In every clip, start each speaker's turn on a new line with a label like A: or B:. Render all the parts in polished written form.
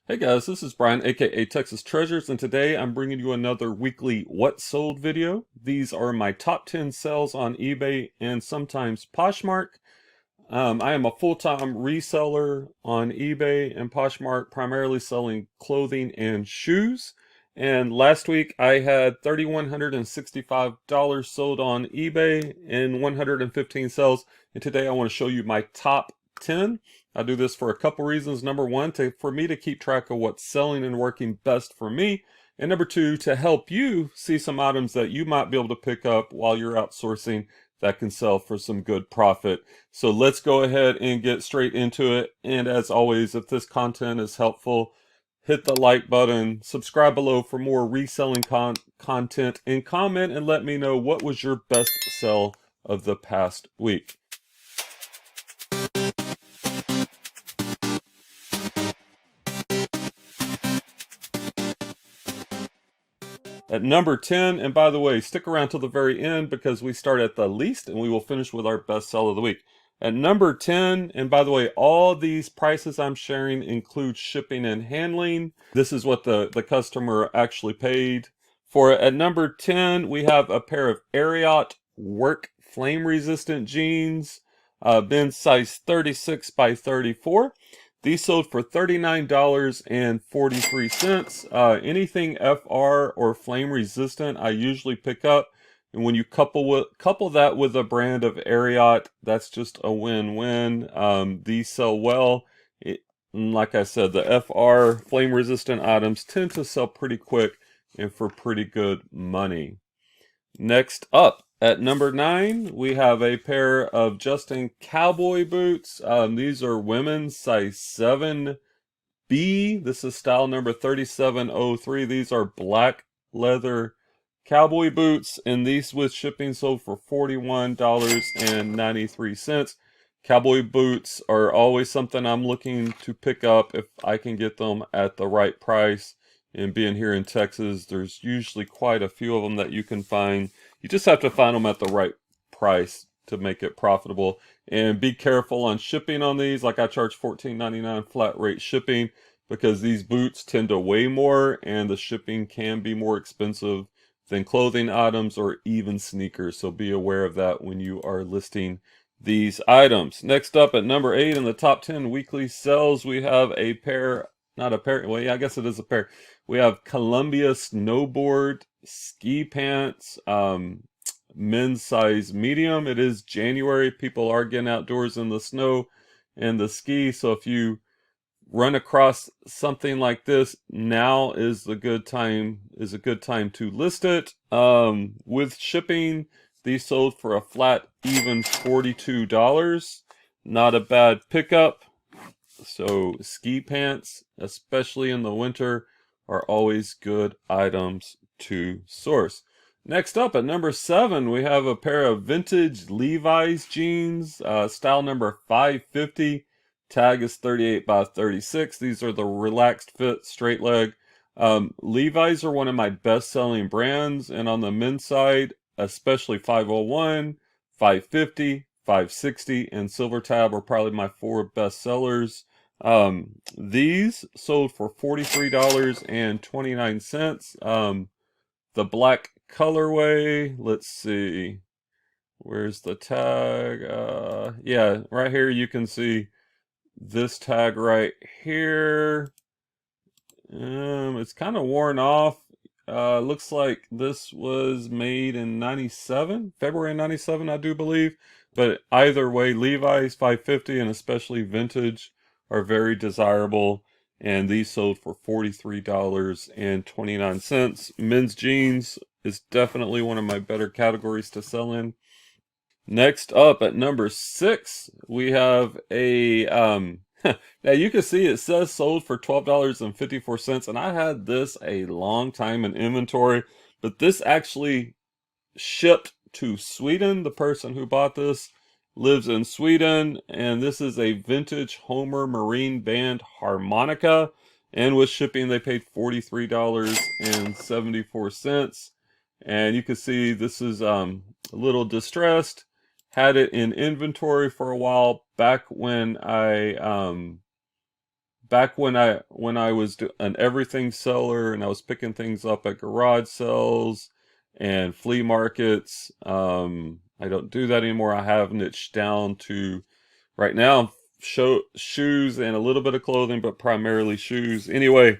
A: Hey guys, this is Brian, aka Texas Treasures, and today I'm bringing you another weekly What Sold video. These are my top 10 sales on eBay and sometimes Poshmark. I am a full-time reseller on eBay and Poshmark, primarily selling clothing and shoes. And last week I had $3,165 sold on eBay and 115 sales. And today I want to show you my top 10. I do this for a couple reasons. Number one, for me to keep track of what's selling and working best for me. And number two, to help you see some items that you might be able to pick up while you're outsourcing that can sell for some good profit. So let's go ahead and get straight into it. And as always, if this content is helpful, hit the like button, subscribe below for more reselling content, and comment and let me know what was your best sell of the past week. At number 10, and by the way, stick around till the very end because we start at the least and we will finish with our best sell of the week. At number 10, and by the way, all these prices I'm sharing include shipping and handling. This is what the customer actually paid for it. At number 10, we have a pair of Ariat work flame resistant jeans, men's size 36 by 34. These sold for $39.43. Anything FR or flame resistant, I usually pick up. And when you couple that with a brand of Ariat, that's just a win-win. These sell well. Like I said, the FR flame resistant items tend to sell pretty quick and for pretty good money. Next up, at number 9, we have a pair of Justin Cowboy boots. These are women's size 7B. This is style number 3703. These are black leather cowboy boots, and these with shipping sold for $41.93. Cowboy boots are always something I'm looking to pick up if I can get them at the right price. And being here in Texas, there's usually quite a few of them that you can find. You just have to find them at the right price to make it profitable. And be careful on shipping on these. Like I charge $14.99 flat rate shipping because these boots tend to weigh more and the shipping can be more expensive than clothing items or even sneakers. So be aware of that when you are listing these items. Next up at number 8 in the top 10 weekly sales, we have a pair, not a pair, well, yeah, I guess it is a pair. We have Columbia snowboard ski pants, men's size medium. It is January. People are getting outdoors in the snow and the ski. So if you run across something like this, now is a good time to list it. With shipping, these sold for a flat even $42. Not a bad pickup. So ski pants, especially in the winter, are always good items to source. Next up at number 7, we have a pair of vintage Levi's jeans, style number 550. Tag is 38 by 36. These are the relaxed fit straight leg. Levi's are one of my best selling brands, and on the men's side, especially 501, 550, 560, and Silver Tab are probably my 4 best sellers. These sold for $43.29. The black colorway, let's see, where's the tag? Yeah, right here you can see this tag right here. It's kind of worn off. Looks like this was made in 97, February 97, I do believe. But either way, Levi's 550 and especially vintage are very desirable, and these sold for $43.29. Men's jeans is definitely one of my better categories to sell in. Next up at number 6, we have a now you can see it says sold for $12.54, and I had this a long time in inventory, but this actually shipped to Sweden. The person who bought this lives in Sweden, and this is a vintage Homer Marine Band harmonica, and with shipping they paid $43.74. And you can see this is a little distressed. Had it in inventory for a while back when I back when I was an everything seller and I was picking things up at garage sales and flea markets. I don't do that anymore. I have niched down to right now shoes and a little bit of clothing, but primarily shoes. Anyway,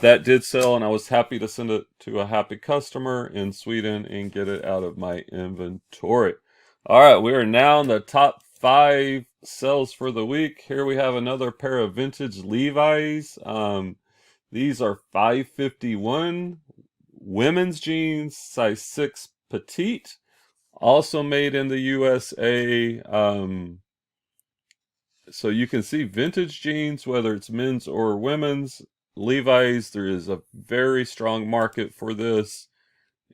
A: that did sell, and I was happy to send it to a happy customer in Sweden and get it out of my inventory. All right, we are now in the top 5 sales for the week. Here we have another pair of vintage Levi's. These are 551 women's jeans, size 6 petite, also made in the USA. So you can see vintage jeans, whether it's men's or women's. Levi's, there is a very strong market for this.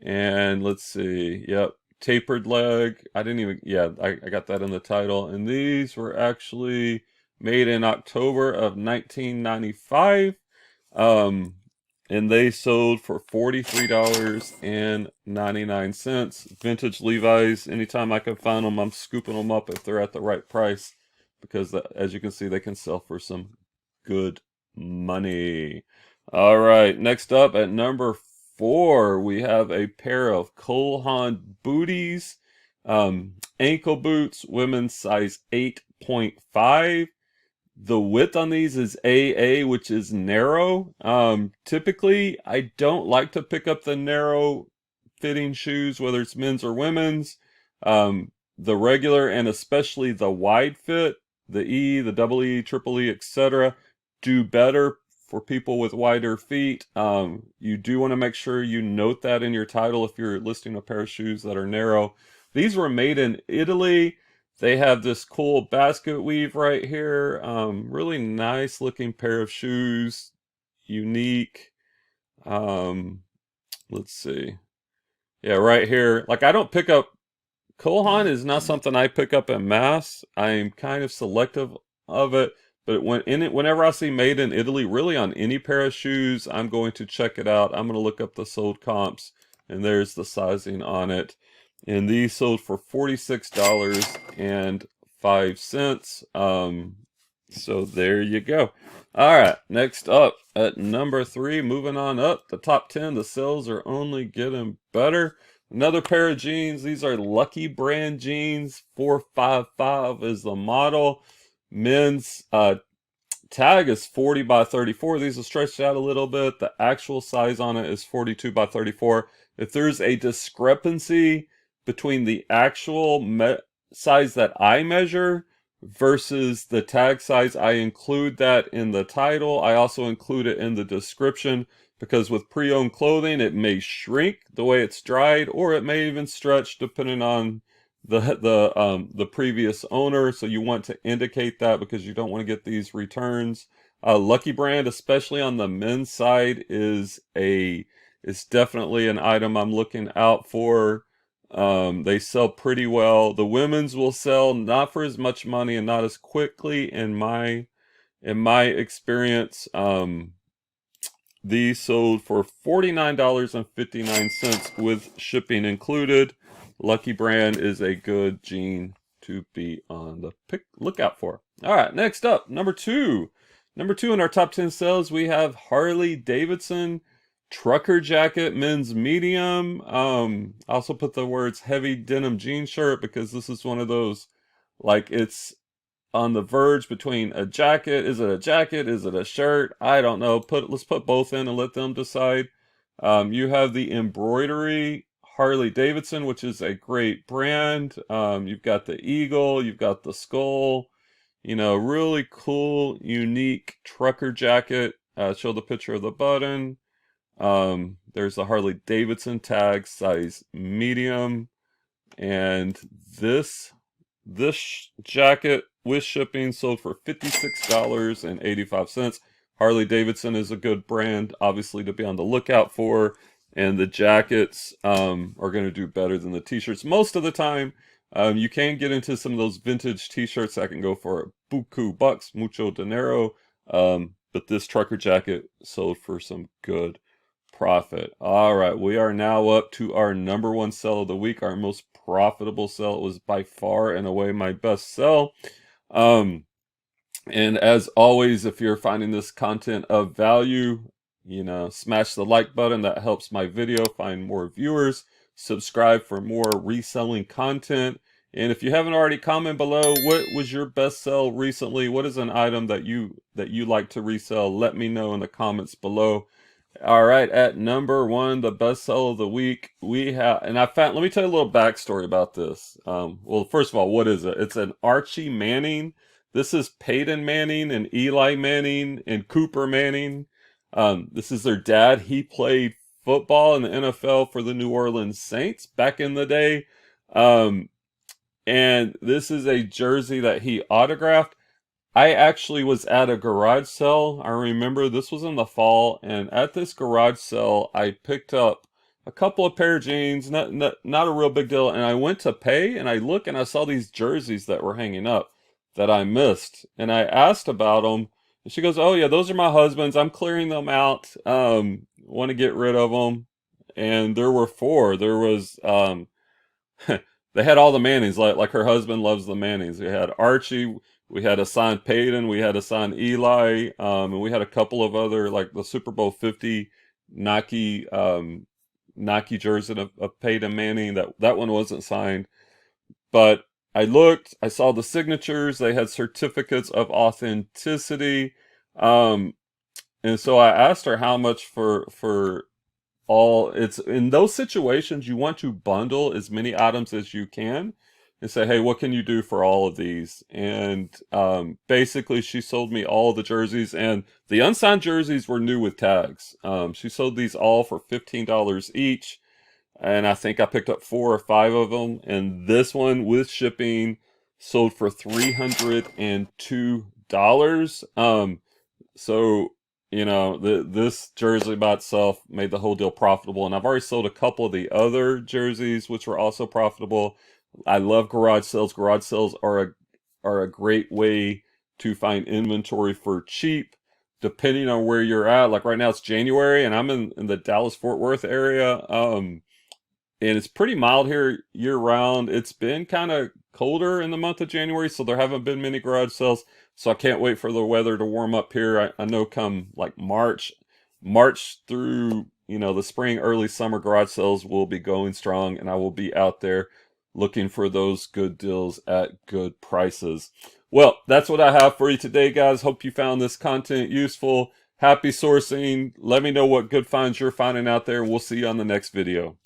A: And let's see, yep, tapered leg. I didn't even, yeah, I got that in the title. And these were actually made in October of 1995. And they sold for $43.99. Vintage Levi's, anytime I can find them, I'm scooping them up if they're at the right price, because as you can see, they can sell for some good money. All right, next up at number 4, we have a pair of Haan Booties, ankle boots, women's size 8.5. The width on these is AA, which is narrow. Typically, I don't like to pick up the narrow fitting shoes, whether it's men's or women's. The regular and especially the wide fit, the E, the double E, triple E, etc., do better for people with wider feet. You do want to make sure you note that in your title if you're listing a pair of shoes that are narrow. These were made in Italy. They have this cool basket weave right here. Really nice looking pair of shoes. Unique. Let's see. Yeah, right here. Like, I don't pick up, Haan is not something I pick up en masse. I'm kind of selective of it. But whenever I see made in Italy, really on any pair of shoes, I'm going to check it out. I'm going to look up the sold comps, and there's the sizing on it. And these sold for $46.05. So there you go. All right, next up at number 3, moving on up the top 10, the sales are only getting better. Another pair of jeans. These are Lucky brand jeans. 455 is the model. Men's tag is 40 by 34. These are stretched out a little bit. The actual size on it is 42 by 34. If there's a discrepancy between the actual size that I measure versus the tag size, I include that in the title. I also include it in the description, because with pre-owned clothing, it may shrink the way it's dried, or it may even stretch depending on the previous owner. So you want to indicate that, because you don't want to get these returns. Lucky brand, especially on the men's side, is definitely an item I'm looking out for. They sell pretty well. The women's will sell not for as much money and not as quickly in my experience. These sold for $49.59 with shipping included. Lucky brand is a good jean to be on the lookout for. All right, next up, number 2. Number 2 in our top 10 sales, we have Harley Davidson trucker jacket, men's medium. I also put the words heavy denim jean shirt, because this is one of those, like, it's on the verge between a jacket. Is it a jacket? Is it a shirt? I don't know. Let's put both in and let them decide. You have the embroidery Harley Davidson, which is a great brand. You've got the eagle, you've got the skull, really cool, unique trucker jacket. Show the picture of the button. There's the Harley Davidson tag, size medium. And this jacket with shipping sold for $56.85. Harley Davidson is a good brand, obviously, to be on the lookout for. And the jackets are going to do better than the t-shirts most of the time. You can get into some of those vintage t-shirts that can go for buku bucks, mucho dinero. But this trucker jacket sold for some good profit. All right, we are now up to our number 1 sell of the week, our most profitable sell. It was by far and away my best sell. And as always, if you're finding this content of value, smash the like button. That helps my video find more viewers. Subscribe for more reselling content. And if you haven't already, comment below, what was your best sell recently? What is an item that you like to resell? Let me know in the comments below. All right, at number one, the best sell of the week, we have, and I found, let me tell you a little backstory about this. Well, first of all, what is it? It's an Archie Manning. This is Peyton Manning and Eli Manning and Cooper Manning. This is their dad. He played football in the NFL for the New Orleans Saints back in the day. And this is a jersey that he autographed. I actually was at a garage sale. I remember this was in the fall, and at this garage sale, I picked up a couple of pair of jeans, not a real big deal, and I went to pay, and I look and I saw these jerseys that were hanging up that I missed, and I asked about them, and she goes, "Oh yeah, those are my husband's. I'm clearing them out. Want to get rid of them." And there were four. There was they had all the Mannings, like her husband loves the Mannings. We had Archie, we had a signed Peyton, we had a signed Eli, and we had a couple of other, like the Super Bowl 50 Nike Nike jersey of Peyton Manning. That one wasn't signed, but I looked, I saw the signatures. They had certificates of authenticity, and so I asked her how much for all. It's in those situations you want to bundle as many items as you can and say, hey, what can you do for all of these? And basically she sold me all the jerseys, and the unsigned jerseys were new with tags. She sold these all for $15 each, and I think I picked up 4 or 5 of them, and this one with shipping sold for $302. So this jersey by itself made the whole deal profitable, and I've already sold a couple of the other jerseys which were also profitable. I love garage sales. Garage sales are a great way to find inventory for cheap, depending on where you're at. Like right now it's January, and I'm in the Dallas-Fort Worth area, and it's pretty mild here year round. It's been kind of colder in the month of January, so there haven't been many garage sales. So I can't wait for the weather to warm up here. I know come like March through, the spring, early summer, garage sales will be going strong, and I will be out there looking for those good deals at good prices. Well, that's what I have for you today, guys. Hope you found this content useful. Happy sourcing. Let me know what good finds you're finding out there. We'll see you on the next video.